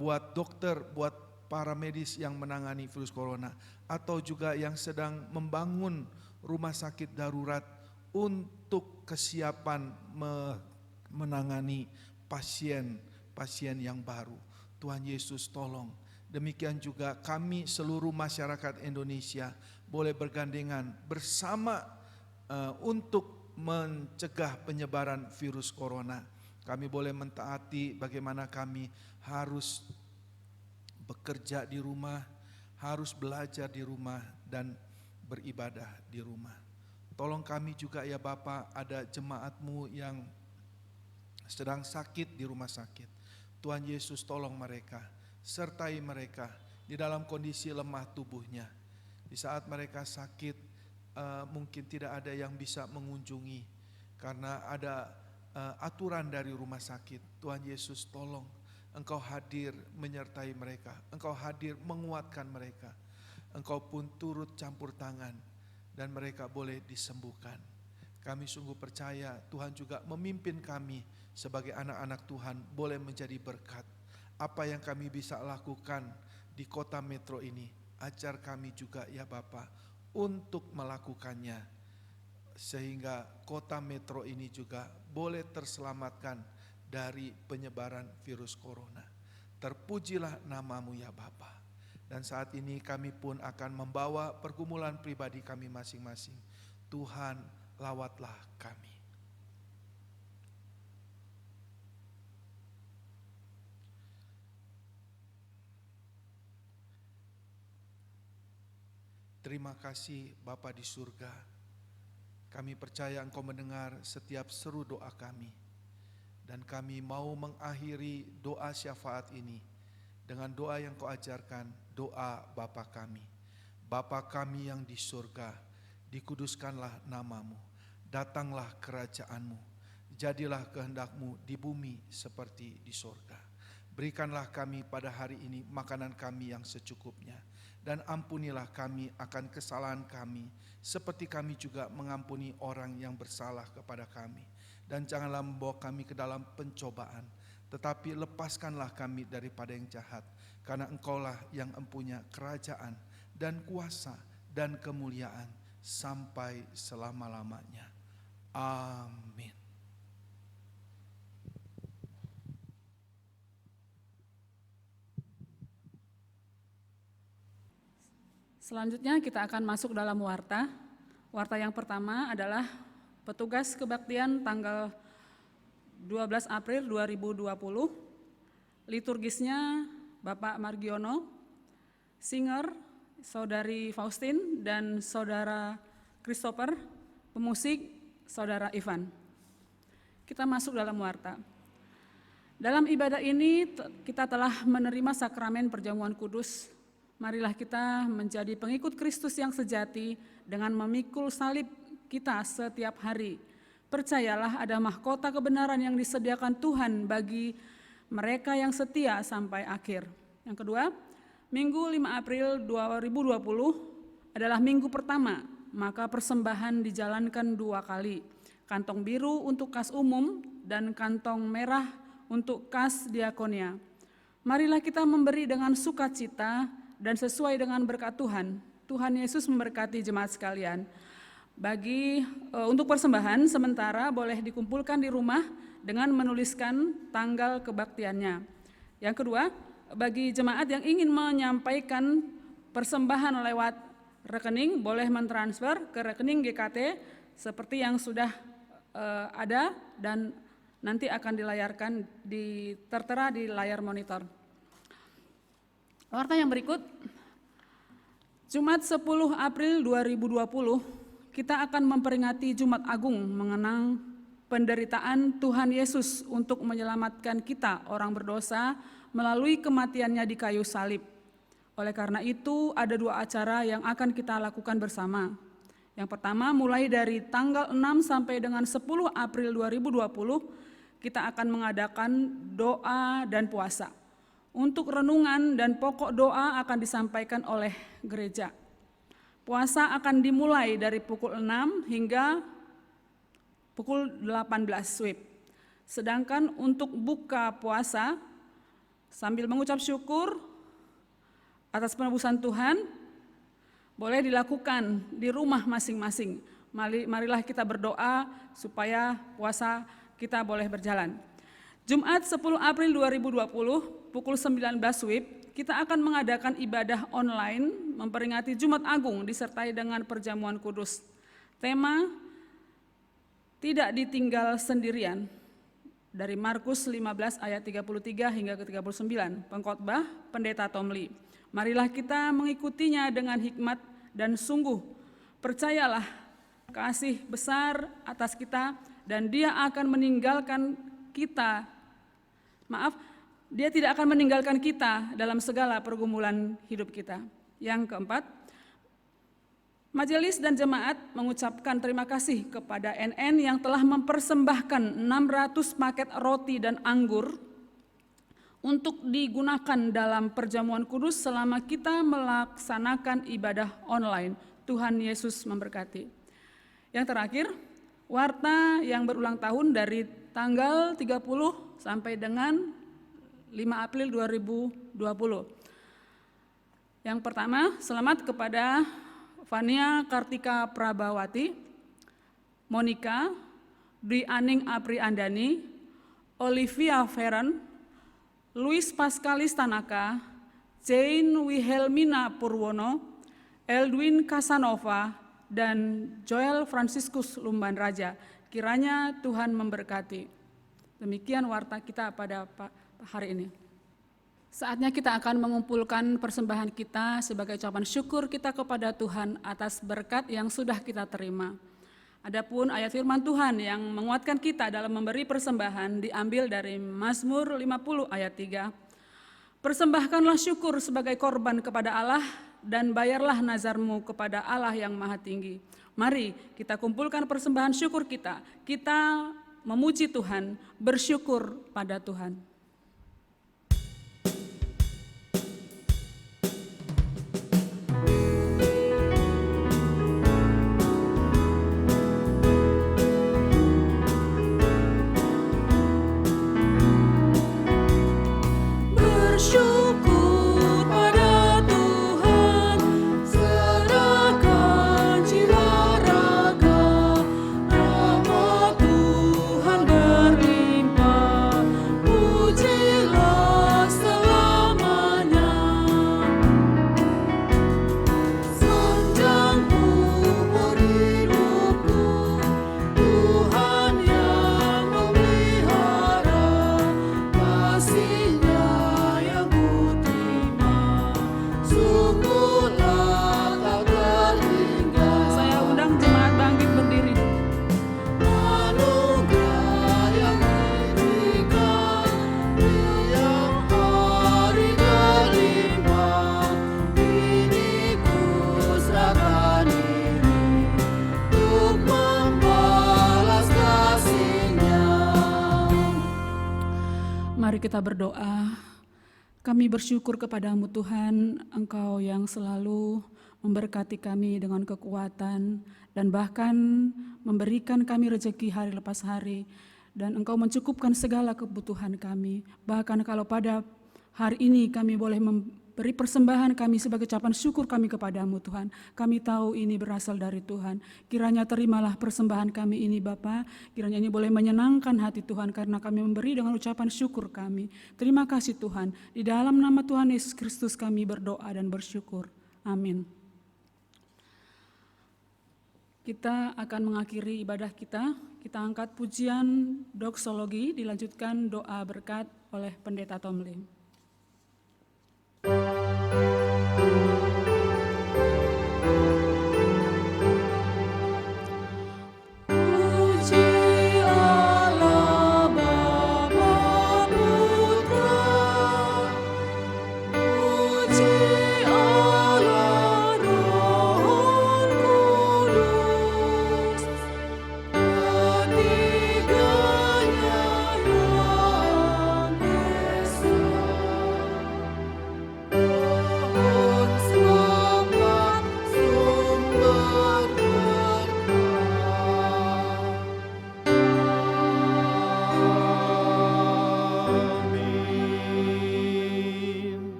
buat dokter, buat para medis yang menangani virus corona, atau juga yang sedang membangun rumah sakit darurat untuk kesiapan menangani pasien yang baru. Tuhan Yesus tolong. Demikian juga kami seluruh masyarakat Indonesia boleh bergandengan bersama untuk mencegah penyebaran virus corona. Kami boleh mentaati bagaimana kami harus bekerja di rumah, harus belajar di rumah dan beribadah di rumah. Tolong kami juga ya Bapa, ada jemaat-Mu yang sedang sakit di rumah sakit. Tuhan Yesus tolong mereka, sertai mereka di dalam kondisi lemah tubuhnya. Di saat mereka sakit, mungkin tidak ada yang bisa mengunjungi karena ada aturan dari rumah sakit. Tuhan Yesus tolong, Engkau hadir menyertai mereka, Engkau hadir menguatkan mereka, Engkau pun turut campur tangan dan mereka boleh disembuhkan. Kami sungguh percaya Tuhan juga memimpin kami sebagai anak-anak Tuhan boleh menjadi berkat. Apa yang kami bisa lakukan di kota metro ini, ajar kami juga ya Bapa untuk melakukannya, sehingga kota metro ini juga boleh terselamatkan dari penyebaran virus corona. Terpujilah nama-Mu ya Bapa. Dan saat ini kami pun akan membawa pergumulan pribadi kami masing-masing. Tuhan, lawatlah kami. Terima kasih Bapa di surga. Kami percaya Engkau mendengar setiap seru doa kami. Dan kami mau mengakhiri doa syafaat ini dengan doa yang Kau ajarkan, doa Bapa kami. Bapa kami yang di surga, dikuduskanlah nama-Mu, datanglah kerajaan-Mu, jadilah kehendak-Mu di bumi seperti di surga. Berikanlah kami pada hari ini makanan kami yang secukupnya, dan ampunilah kami akan kesalahan kami, seperti kami juga mengampuni orang yang bersalah kepada kami. Dan janganlah membawa kami ke dalam pencobaan, tetapi lepaskanlah kami daripada yang jahat, karena Engkaulah yang empunya kerajaan dan kuasa dan kemuliaan sampai selama-lamanya. Amin. Selanjutnya kita akan masuk dalam warta. Warta yang pertama adalah petugas kebaktian tanggal 12 April 2020. Liturgisnya Bapak Margiono, singer Saudari Faustin dan Saudara Christopher, pemusik Saudara Ivan. Kita masuk dalam warta. Dalam ibadah ini kita telah menerima sakramen perjamuan kudus. Marilah kita menjadi pengikut Kristus yang sejati dengan memikul salib kita setiap hari. Percayalah ada mahkota kebenaran yang disediakan Tuhan bagi mereka yang setia sampai akhir. Yang kedua, Minggu 5 April 2020 adalah minggu pertama, maka persembahan dijalankan 2 kali. Kantong biru untuk kas umum dan kantong merah untuk kas diakonia. Marilah kita memberi dengan sukacita dan sesuai dengan berkat Tuhan. Tuhan Yesus memberkati jemaat sekalian. Untuk persembahan sementara boleh dikumpulkan di rumah dengan menuliskan tanggal kebaktiannya. Yang kedua, bagi jemaat yang ingin menyampaikan persembahan lewat rekening boleh mentransfer ke rekening GKT seperti yang sudah ada dan nanti akan dilayarkan tertera di layar monitor. Warta yang berikut, Jumat 10 April 2020, kita akan memperingati Jumat Agung mengenang penderitaan Tuhan Yesus untuk menyelamatkan kita orang berdosa melalui kematiannya di kayu salib. Oleh karena itu, ada 2 acara yang akan kita lakukan bersama. Yang pertama, mulai dari tanggal 6 sampai dengan 10 April 2020, kita akan mengadakan doa dan puasa. Untuk renungan dan pokok doa akan disampaikan oleh gereja. Puasa akan dimulai dari pukul 6 hingga pukul 18 WIB. Sedangkan untuk buka puasa sambil mengucap syukur atas penebusan Tuhan boleh dilakukan di rumah masing-masing. Marilah kita berdoa supaya puasa kita boleh berjalan. Jumat 10 April 2020 pukul 19 WIB kita akan mengadakan ibadah online memperingati Jumat Agung disertai dengan perjamuan kudus. Tema tidak ditinggal sendirian dari Markus 15 ayat 33 hingga ke 39. Pengkhotbah Pendeta Tomli. Marilah kita mengikutinya dengan hikmat dan sungguh. Percayalah kasih besar atas kita dan Dia akan meninggalkan kita. Dia tidak akan meninggalkan kita dalam segala pergumulan hidup kita. Yang keempat, majelis dan jemaat mengucapkan terima kasih kepada NN yang telah mempersembahkan 600 paket roti dan anggur untuk digunakan dalam perjamuan kudus selama kita melaksanakan ibadah online. Tuhan Yesus memberkati. Yang terakhir, warta yang berulang tahun dari tanggal 30 sampai dengan 5 April 2020. Yang pertama, selamat kepada Fania Kartika Prabawati, Monica, Dwi Aning Apri Andani, Olivia Ferran, Luis Pascalis Tanaka, Jane Wilhelmina Purwono, Eldwin Casanova, dan Joel Franciscus Lumban Raja. Kiranya Tuhan memberkati. Demikian warta kita pada hari ini. Saatnya kita akan mengumpulkan persembahan kita sebagai ucapan syukur kita kepada Tuhan atas berkat yang sudah kita terima. Adapun ayat firman Tuhan yang menguatkan kita dalam memberi persembahan diambil dari Mazmur 50 ayat 3. Persembahkanlah syukur sebagai korban kepada Allah dan bayarlah nazarmu kepada Allah yang Maha Tinggi. Mari kita kumpulkan persembahan syukur kita. Kita memuji Tuhan, bersyukur pada Tuhan. kita berdoa, kami bersyukur kepadamu Tuhan, Engkau yang selalu memberkati kami dengan kekuatan dan bahkan memberikan kami rezeki hari lepas hari, dan Engkau mencukupkan segala kebutuhan kami. Bahkan kalau pada hari ini kami boleh memberi persembahan kami sebagai ucapan syukur kami kepadamu Tuhan. Kami tahu ini berasal dari Tuhan. Kiranya terimalah persembahan kami ini Bapa. Kiranya ini boleh menyenangkan hati Tuhan karena kami memberi dengan ucapan syukur kami. Terima kasih Tuhan. Di dalam nama Tuhan Yesus Kristus kami berdoa dan bersyukur. Amin. Kita akan mengakhiri ibadah kita. Kita angkat pujian doksologi, dilanjutkan doa berkat oleh Pendeta Tomlin.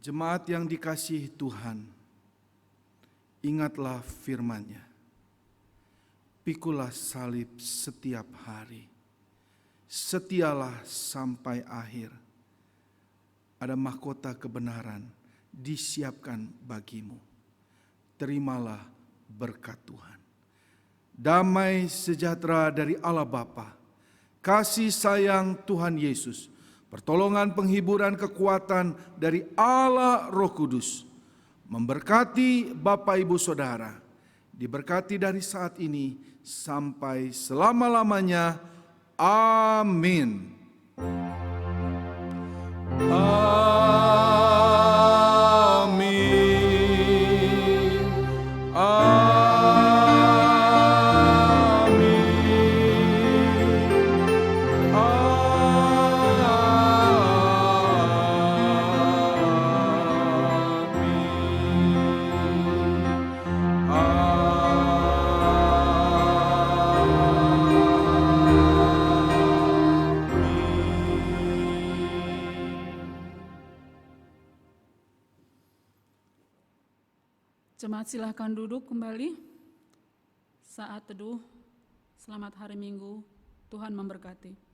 Jemaat yang dikasihi Tuhan, ingatlah firman-Nya. Pikulah salib setiap hari, setialah sampai akhir. Ada mahkota kebenaran disiapkan bagimu. Terimalah berkat Tuhan. Damai sejahtera dari Allah Bapa, kasih sayang Tuhan Yesus, pertolongan, penghiburan, kekuatan dari Allah Roh Kudus memberkati Bapak Ibu Saudara, diberkati dari saat ini sampai selama-lamanya. Amin. Jemaat silahkan duduk kembali. Saat teduh, selamat hari Minggu, Tuhan memberkati.